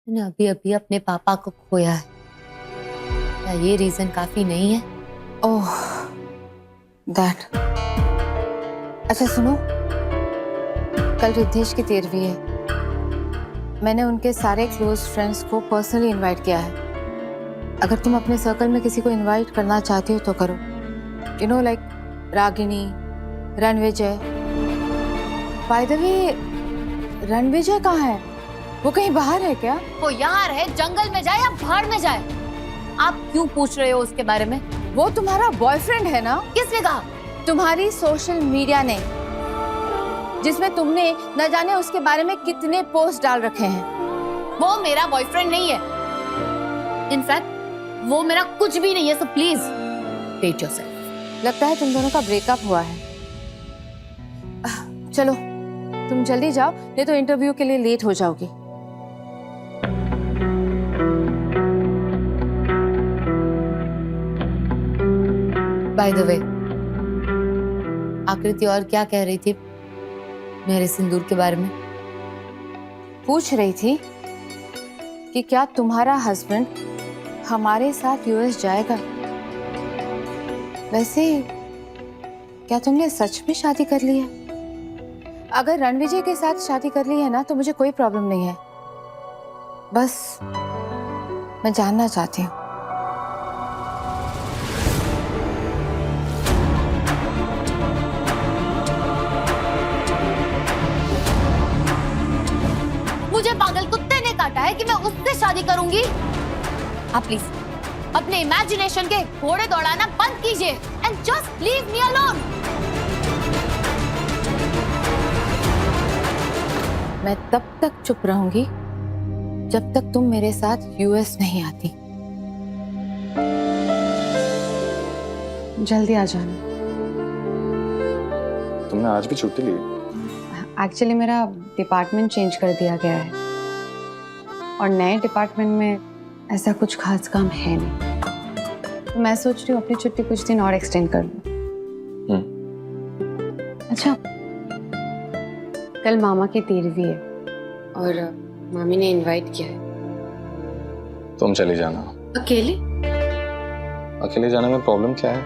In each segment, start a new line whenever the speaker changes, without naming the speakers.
मैंने अभी अभी अपने पापा को खोया है। क्या ये रीजन काफी नहीं है?
Oh that. अच्छा सुनो, कल रिद्धेश की 13वीं है। मैंने उनके सारे क्लोज फ्रेंड्स को पर्सनली इनवाइट किया है। अगर तुम अपने सर्कल में किसी को इनवाइट करना चाहती हो तो करो। You know like Ragini, Ranvijay. By the way Ranvijay कहाँ है? वो कहीं बाहर है क्या?
वो यहाँ रहे, जंगल में जाए या भाड़ में जाए, आप क्यों पूछ रहे हो उसके बारे में?
वो तुम्हारा बॉयफ्रेंड है ना?
किसने कहा?
तुम्हारी सोशल मीडिया ने, जिसमें तुमने न जाने उसके बारे में कितने पोस्ट डाल रखे हैं।
वो मेरा बॉयफ्रेंड नहीं है। इनफैक्ट वो मेरा कुछ भी नहीं है, सो प्लीज वेट योरसेल्फ।
लगता है तुम दोनों का ब्रेकअप हुआ है। चलो तुम जल्दी जाओ, नहीं तो इंटरव्यू के लिए लेट हो जाओगी।
बाय द वे, आकृति और क्या कह रही थी मेरे सिंदूर के बारे में?
पूछ रही थी कि क्या तुम्हारा हस्बैंड हमारे साथ यूएस जाएगा। वैसे क्या तुमने सच में शादी कर ली है? अगर रणविजय के साथ शादी कर ली है ना तो मुझे कोई प्रॉब्लम नहीं है। बस मैं जानना चाहती हूँ।
मुझे पागल कुत्ते ने काटा है कि मैं उससे शादी करूंगी? आप प्लीज अपने इमेजिनेशन के घोड़े दौड़ाना बंद कीजिए and just leave me alone.
मैं तब तक चुप रहूंगी जब तक तुम मेरे साथ यूएस नहीं आती। जल्दी आ जाना।
तुमने आज भी छुट्टी ली?
एक्चुअली मेरा डिपार्टमेंट चेंज कर दिया गया है और नए डिपार्टमेंट में ऐसा कुछ खास काम है नहीं, तो मैं सोच रही हूँ अपनी छुट्टी कुछ दिन और एक्सटेंड कर लूँ। अच्छा, कल मामा की 13वीं है और मामी ने इनवाइट किया है।
तुम चली जाना।
अकेले?
अकेले जाने में प्रॉब्लम क्या है?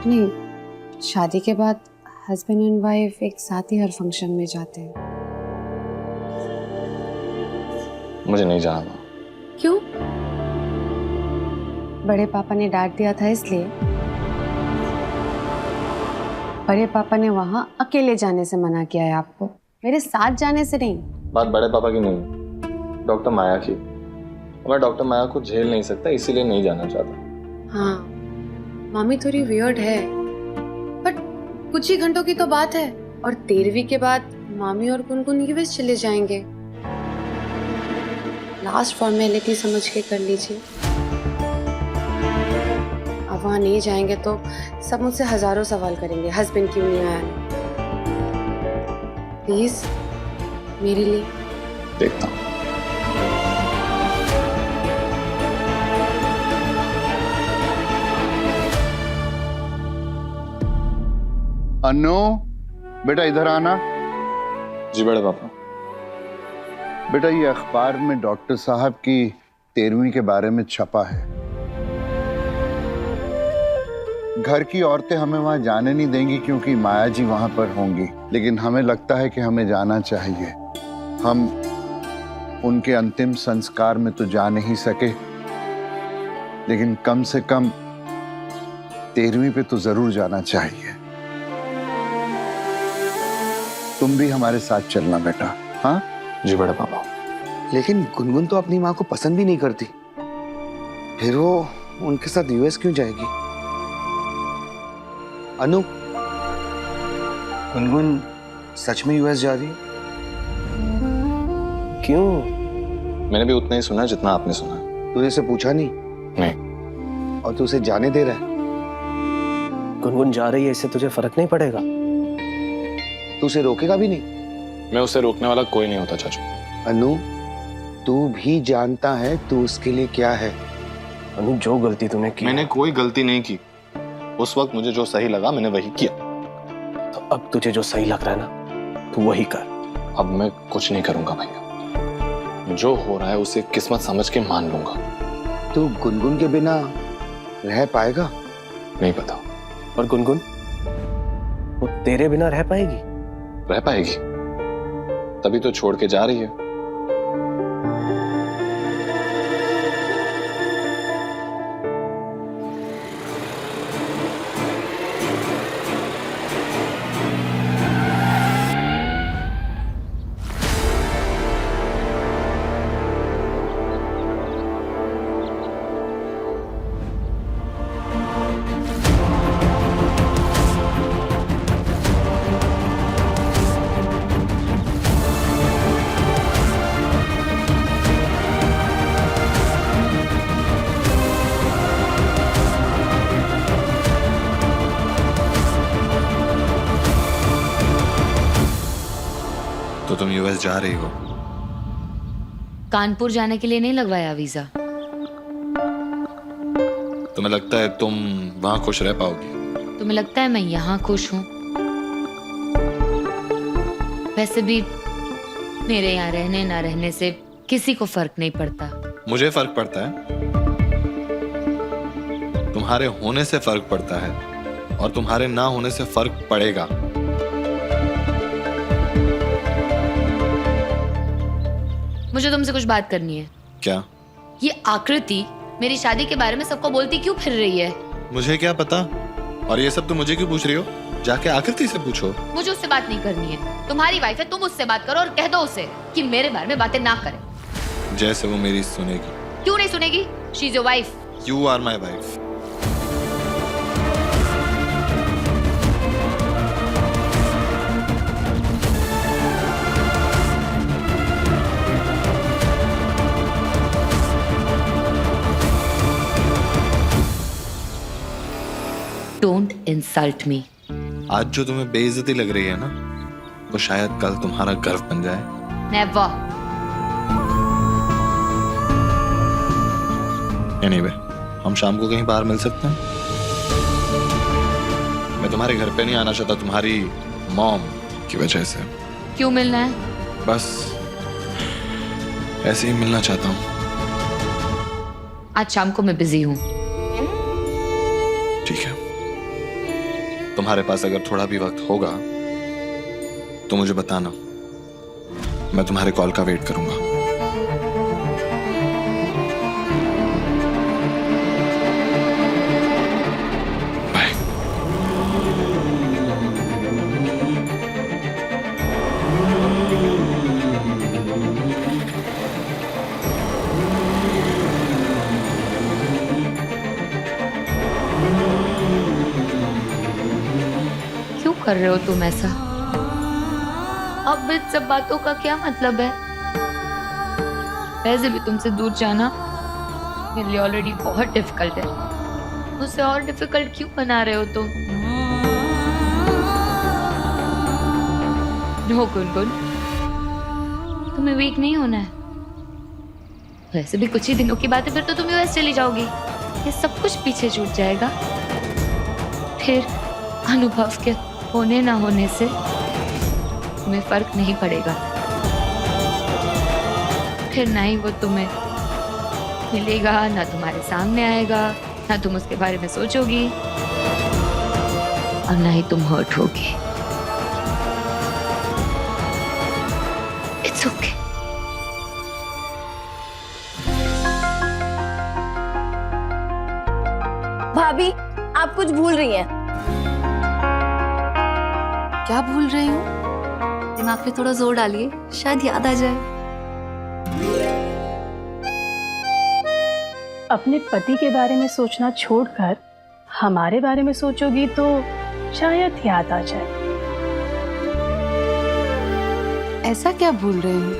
नहीं, शादी के बाद हस्बैंड एंड वाइफ एक साथ ही हर फंक्शन में जाते हैं।
मुझे नहीं जाना।
क्यों? बड़े पापा ने डांट दिया था इसलिए? बड़े पापा ने वहां अकेले जाने से मना किया है आपको, मेरे साथ जाने से नहीं।
बात बड़े पापा की नहीं, डॉक्टर माया की। मैं डॉक्टर माया को झेल नहीं सकता, इसीलिए नहीं जाना चाहता।
हाँ, मामी थोड़ी वियर्ड है, बट कुछ ही घंटों की तो बात है। और 13वीं के बाद मामी और गुनगुन यूएस चले जाएंगे। लास्ट फॉर्मेलिटी समझ के कर लीजिए। अब वहां नहीं जाएंगे तो सब मुझसे हजारों सवाल करेंगे, हस्बैंड क्यों नहीं आया। प्लीज मेरे लिए।
देखता हूँ।
अन्नू बेटा इधर आना।
जी बड़े पापा।
बेटा ये अखबार में डॉक्टर साहब की 13वीं के बारे में छपा है। घर की औरतें हमें वहां जाने नहीं देंगी क्योंकि माया जी वहां पर होंगी, लेकिन हमें लगता है कि हमें जाना चाहिए। हम उनके अंतिम संस्कार में तो जा नहीं सके, लेकिन कम से कम 13वीं पे तो जरूर जाना चाहिए। तुम भी हमारे साथ चलना बेटा। हाँ
जी बड़े पापा।
लेकिन गुनगुन तो अपनी माँ को पसंद भी नहीं करती, फिर वो उनके साथ यूएस क्यों जाएगी? अनु, गुनगुन सच में यूएस जा रही है? क्यों?
मैंने भी उतना ही सुना जितना आपने सुना।
तूने इसे पूछा नहीं?
नहीं।
और तू उसे जाने दे रहा है?
गुनगुन जा रही है, इससे तुझे फर्क नहीं पड़ेगा?
तू उसे रोकेगा भी नहीं?
मैं उसे रोकने वाला कोई नहीं होता चाचू।
अनु, तू भी जानता है तू उसके लिए क्या है।
अनु, जो गलती तूने की,
मैंने कोई गलती नहीं की। उस वक्त मुझे जो सही लगा मैंने वही किया।
तो अब तुझे जो सही लग रहा है ना, तू वही कर।
अब मैं कुछ नहीं करूंगा भैया। जो हो रहा है उसे किस्मत समझ के मान लूंगा।
तो गुनगुन के बिना रह पाएगा?
नहीं पता।
और गुनगुन वो तेरे बिना रह पाएगी?
रह पाएगी, तभी तो छोड़ के जा रही है। तो तुम यूएस जा रही हो?
कानपुर जाने के लिए नहीं लगवाया वीजा।
तुम्हें लगता है तुम वहां खुश रह पाओगी?
तुम्हें लगता है मैं यहाँ खुश हूँ? वैसे भी मेरे यहाँ रहने ना रहने से किसी को फर्क नहीं पड़ता।
मुझे फर्क पड़ता है। तुम्हारे होने से फर्क पड़ता है और तुम्हारे ना होने से फर्क पड़ेगा।
मुझे तुमसे कुछ बात करनी है।
क्या?
ये आकृति मेरी शादी के बारे में सबको बोलती क्यों फिर रही है?
मुझे क्या पता? और ये सब तुम मुझे क्यों पूछ रही हो? जाके आकृति से पूछो।
मुझे उससे बात नहीं करनी है। तुम्हारी वाइफ है, तुम उससे बात करो और कह दो उसे कि मेरे बारे में बातें ना करे।
जैसे वो मेरी सुनेगी।
क्यों नहीं सुनेगी? She is your wife.
You are my wife.
Don't insult me.
आज जो तुम्हें बेइज्जती लग रही है ना, वो शायद कल तुम्हारा गर्व बन जाए।
नेवर।
एनीवे, हम शाम को कहीं बाहर मिल सकते हैं? मैं तुम्हारे घर पे नहीं आना चाहता तुम्हारी मॉम की वजह से।
क्यों मिलना है?
बस ऐसे ही मिलना चाहता हूँ।
आज शाम को मैं बिजी हूँ।
ठीक है, तुम्हारे पास अगर थोड़ा भी वक्त होगा तो मुझे बताना। मैं तुम्हारे कॉल का वेट करूंगा। बाय।
क्यों कर रहे हो तुम ऐसा? अब इन सब बातों का क्या मतलब है? वैसे भी तुमसे दूर जाना मेरे लिए ऑलरेडी बहुत डिफिकल्ट है। मुझसे और डिफिकल्ट क्यों बना रहे हो तुम? नो गुनगुन, तुम्हें वीक नहीं होना है। वैसे भी कुछ ही दिनों की बात है, फिर तो तुम यूएस चली जाओगी। ये सब कुछ पीछे छूट जाएगा। फिर अनुभव के होने ना होने से तुम्हें फर्क नहीं पड़ेगा। फिर ना ही वो तुम्हें मिलेगा, ना तुम्हारे सामने आएगा, ना तुम उसके बारे में सोचोगी और ना ही तुम हर्ट होगी। It's okay.
भाभी, आप कुछ भूल रही हैं।
क्या भूल रही हूँ?
दिमाग पे थोड़ा जोर डालिए, शायद याद आ जाए।
अपने पति के बारे में सोचना छोड़कर हमारे बारे में सोचोगी तो शायद याद आ जाए।
ऐसा क्या भूल रही हूँ?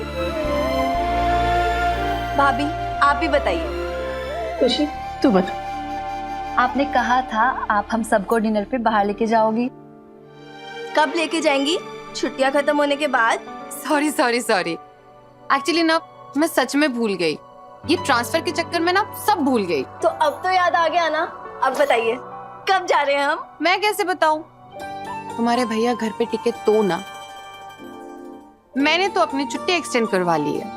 भाभी, आप ही बताइए।
खुशी, तू बता।
आपने कहा था आप हम सबको डिनर पे बाहर लेके जाओगी। कब लेके जाएंगी? छुट्टियां खत्म होने के बाद?
सॉरी। एक्चुअली ना मैं सच में भूल गई। ये ट्रांसफर के चक्कर में ना सब भूल गई।
तो अब तो याद आ गया ना। अब बताइए कब जा रहे हैं हम?
मैं कैसे बताऊं? तुम्हारे भैया घर पे टिके तो ना। मैंने तो अपनी छुट्टी एक्सटेंड करवा ली है।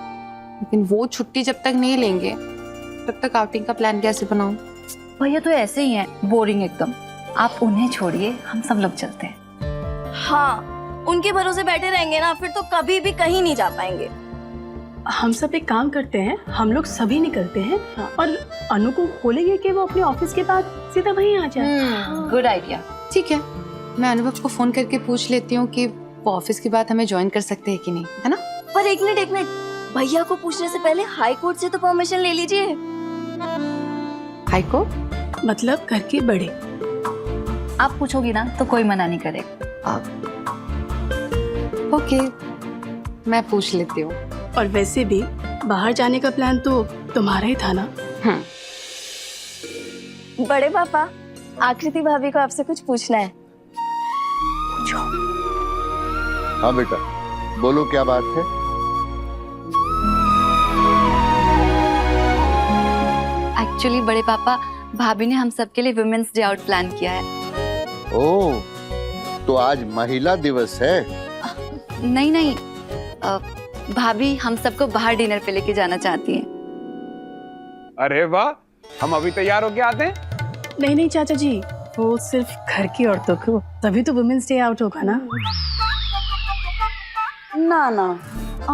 लेकिन वो छुट्टी जब तक नहीं लेंगे तब तक आउटिंग का प्लान कैसे बनाऊं?
भैया तो ऐसे ही हैं, बोरिंग एकदम। आप उन्हें छोड़िए, हम सब लोग चलते हैं। हाँ, उनके भरोसे बैठे रहेंगे ना फिर तो कभी भी कहीं नहीं जा पाएंगे।
हम सब एक काम करते हैं, हम लोग सभी निकलते हैं और अनु को बोलेंगे कि वो अपने ऑफिस के बाद सीधा वहीं आ जाए।
Good idea.
ठीक है, मैं अनुभव को फोन करके पूछ लेती हूँ कि वो ऑफिस के बाद हमें ज्वाइन कर सकते हैं कि नहीं, है ना?
पर एक मिनट, भैया को पूछने से पहले हाई कोर्ट से तो परमिशन ले लीजिए।
हाई कोर्ट
मतलब घर के बड़े।
आप पूछोगी ना तो कोई मना नहीं करेगा।
ओके, मैं पूछ लेती हूँ।
और वैसे भी बाहर जाने का प्लान तो तुम्हारा ही था ना?
बड़े पापा, आकृति भाभी को आपसे कुछ पूछना है।
हाँ बेटा, बोलो क्या बात है?
एक्चुअली बड़े पापा, भाभी ने हम सबके लिए वुमेन्स डे आउट प्लान किया है।
ओह, तो आज महिला दिवस है?
नहीं, भाभी हम सबको बाहर डिनर पे लेके जाना चाहती हैं।
अरे वाह, हम अभी तैयार होके आते हैं।
नहीं चाचा जी, वो सिर्फ घर की औरतों को, तभी तो वुमेन्स डे आउट होगा ना।
ना,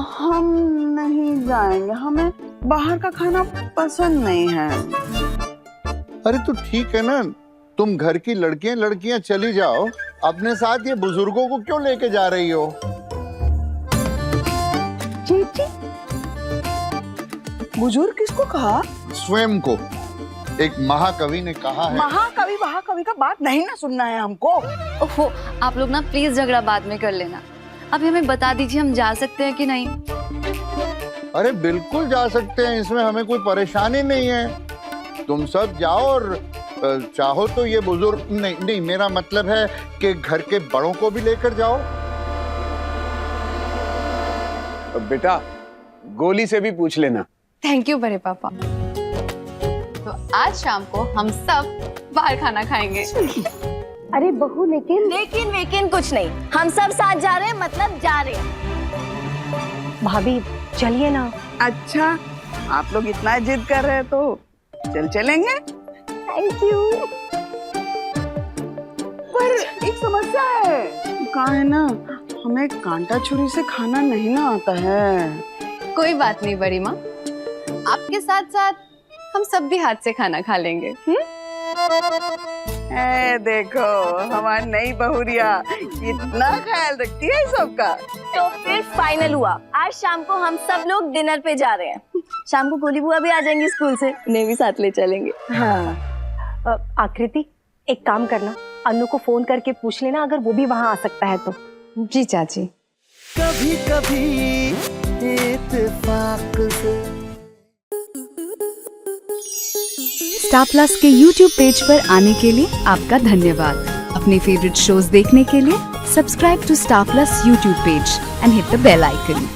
हम नहीं जाएंगे, हमें बाहर का खाना पसंद नहीं है।
अरे तो ठीक है ना, तुम घर की लड़कियां चली जाओ, अपने साथ ये बुजुर्गों को क्यों लेके जा रही हो?
जी, बुजुर्ग किसको कहा?
स्वयं को। एक महाकवि ने कहा है।
महाकवि का बात नहीं ना सुनना है हमको।
ओहो, आप लोग ना प्लीज झगड़ा बाद में कर लेना। अभी हमें बता दीजिए हम जा सकते हैं कि नहीं।
अरे बिल्कुल जा सकते हैं, इसमें हमें कोई परेशानी नहीं है। तुम सब जाओ और चाहो तो ये बुजुर्ग नहीं, मेरा मतलब है कि घर के बड़ों को भी लेकर जाओ।
बेटा, गोली से भी पूछ लेना।
थैंक यू बड़े पापा। तो आज शाम को हम सब बाहर खाना खाएंगे।
अरे बहू, लेकिन कुछ नहीं, हम सब साथ जा रहे हैं, मतलब जा रहे हैं।
भाभी चलिए ना।
अच्छा, आप लोग इतना जिद कर रहे हैं तो चलेंगे।
Thank you.
पर एक समस्या है। कहा है ना, हमें कांटा छुरी से खाना नहीं ना आता है।
कोई बात नहीं बड़ी माँ, आपके साथ साथ हम सब भी हाथ से खाना खा लेंगे।
देखो हमारी नई बहुरिया कितना ख्याल रखती है सबका।
तो फिर फाइनल हुआ, आज शाम को हम सब लोग डिनर पे जा रहे हैं। शाम को गोली बुआ भी आ जाएंगी स्कूल से, उन्हें भी साथ ले चलेंगे।
हाँ।
आकृति, एक काम करना, अनु को फोन करके पूछ लेना अगर वो भी वहाँ आ सकता है तो।
जी चाची।
कभी कभी इत्तेफाक से।
स्टार प्लस के YouTube पेज पर आने के लिए आपका धन्यवाद। अपने फेवरेट शोज देखने के लिए subscribe to Star Plus YouTube page and hit the bell icon.